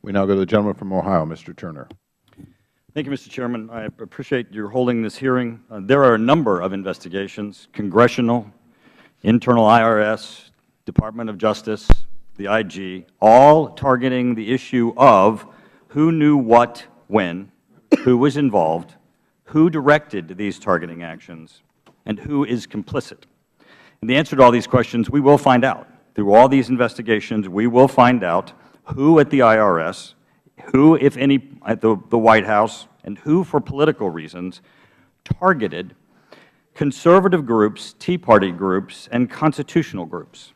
We now go to the gentleman from Ohio, Mr. Turner. Thank you, Mr. Chairman. I appreciate your holding this hearing. There are a number of investigations, congressional, internal IRS, Department of Justice, the IG, all targeting the issue of who knew what when, who was involved, who directed these targeting actions, and who is complicit. And the answer to all these questions, we will find out. Through all these investigations, we will find out who at the IRS, who, if any, at the White House, and who, for political reasons, targeted conservative groups, Tea Party groups, and constitutional groups.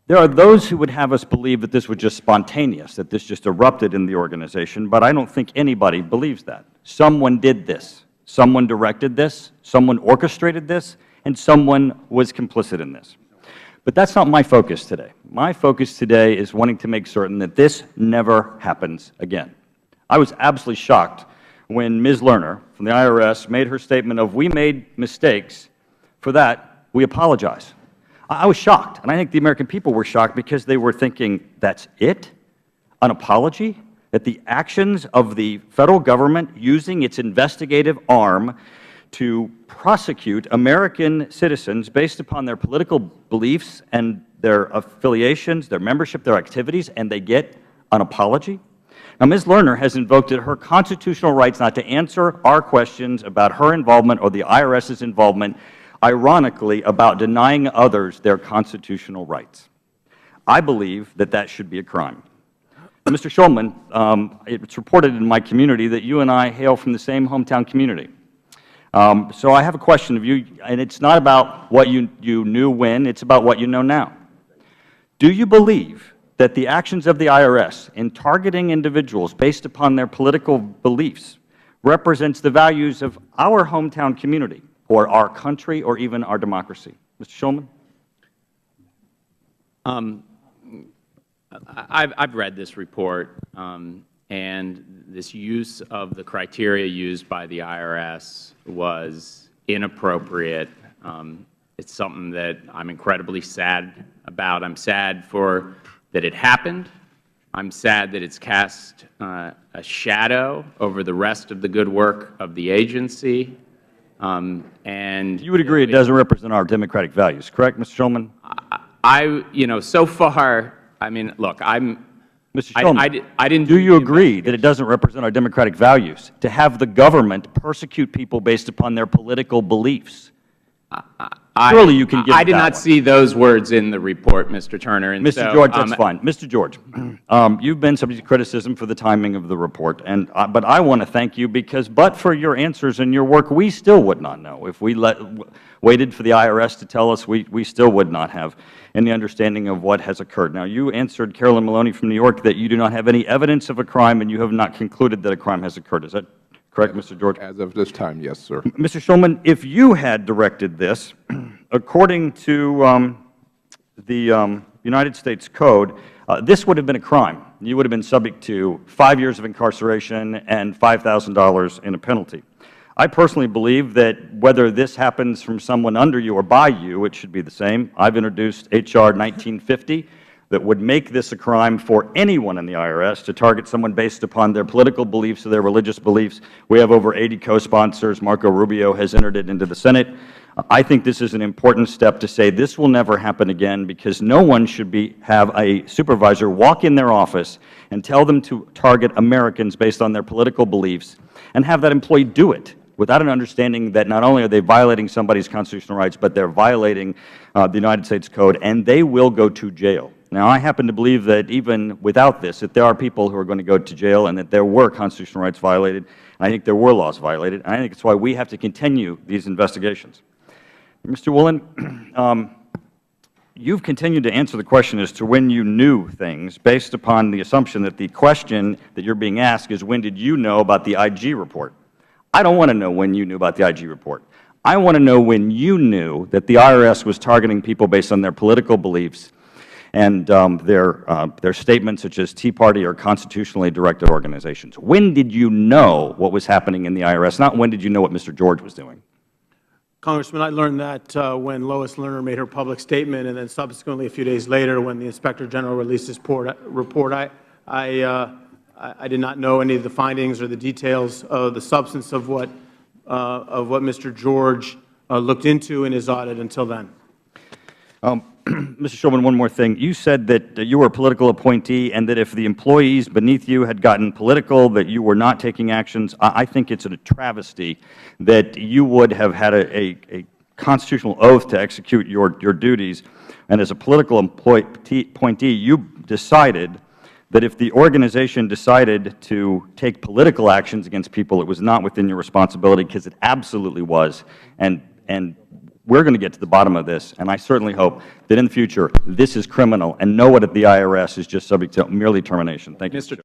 There are those who would have us believe that this was just spontaneous, that this just erupted in the organization, but I don't think anybody believes that. Someone did this. Someone directed this. Someone orchestrated this. And someone was complicit in this. But that's not my focus today. My focus today is wanting to make certain that this never happens again. I was absolutely shocked when Ms. Lerner from the IRS made her statement of, we made mistakes. For that, we apologize. I was shocked, and I think the American people were shocked because they were thinking, that's it? An apology? That the actions of the Federal Government using its investigative arm to prosecute American citizens based upon their political beliefs and their affiliations, their membership, their activities, and they get an apology? Now, Ms. Lerner has invoked her constitutional rights not to answer our questions about her involvement or the IRS's involvement, ironically, about denying others their constitutional rights. I believe that that should be a crime. Mr. Shulman, it's reported in my community that you and I hail from the same hometown community. So I have a question of you, and it's not about what you knew when, it's about what you know now. Do you believe that the actions of the IRS in targeting individuals based upon their political beliefs represents the values of our hometown community or our country or even our democracy? Mr. Shulman? I've read this report, and this use of the criteria used by the IRS was inappropriate. It's something that I'm incredibly sad about. I'm sad that it happened. I'm sad that it's cast a shadow over the rest of the good work of the agency. And you would agree it doesn't represent our democratic values, correct, Mr. Shulman? So far, I mean, look, Mr. Shulman, I didn't do you agree that it doesn't represent our democratic values to have the government persecute people based upon their political beliefs? Surely you can give I did not see those words in the report, Mr. Turner. And Mr. George, that's fine. Mr. George, you've been subject to criticism for the timing of the report, but I want to thank you because but for your answers and your work, we still would not know. If we waited for the IRS to tell us, we still would not have any understanding of what has occurred. Now, you answered Carolyn Maloney from New York that you do not have any evidence of a crime and you have not concluded that a crime has occurred. Is that correct, Mr. George? As of this time, yes, sir. Mr. Shulman, if you had directed this, according to the United States Code, this would have been a crime. You would have been subject to 5 years of incarceration and $5,000 in a penalty. I personally believe that whether this happens from someone under you or by you, it should be the same. I've introduced H.R. 1950 that would make this a crime for anyone in the IRS to target someone based upon their political beliefs or their religious beliefs. We have over 80 co-sponsors. Marco Rubio has entered it into the Senate. I think this is an important step to say this will never happen again because no one should have a supervisor walk in their office and tell them to target Americans based on their political beliefs and have that employee do it without an understanding that not only are they violating somebody's constitutional rights, but they're violating the United States Code, and they will go to jail. Now, I happen to believe that even without this, that there are people who are going to go to jail and that there were constitutional rights violated, and I think there were laws violated, and I think that's why we have to continue these investigations. Mr. Woolen, you've continued to answer the question as to when you knew things based upon the assumption that the question that you're being asked is when did you know about the IG report. I don't want to know when you knew about the IG report. I want to know when you knew that the IRS was targeting people based on their political beliefs and their statements such as Tea Party or constitutionally directed organizations. When did you know what was happening in the IRS, not when did you know what Mr. George was doing? Congressman, I learned that when Lois Lerner made her public statement and then subsequently a few days later when the Inspector General released his report. I did not know any of the findings or the details of the substance of what Mr. George looked into in his audit until then. Mr. Shulman, one more thing. You said that you were a political appointee and that if the employees beneath you had gotten political, that you were not taking actions. I think it's a travesty that you would have had a constitutional oath to execute your duties, and as a political appointee, you decided that if the organization decided to take political actions against people, it was not within your responsibility, because it absolutely was. And we're going to get to the bottom of this, and I certainly hope that in the future this is criminal and no one at the IRS is just subject to merely termination. Thank you.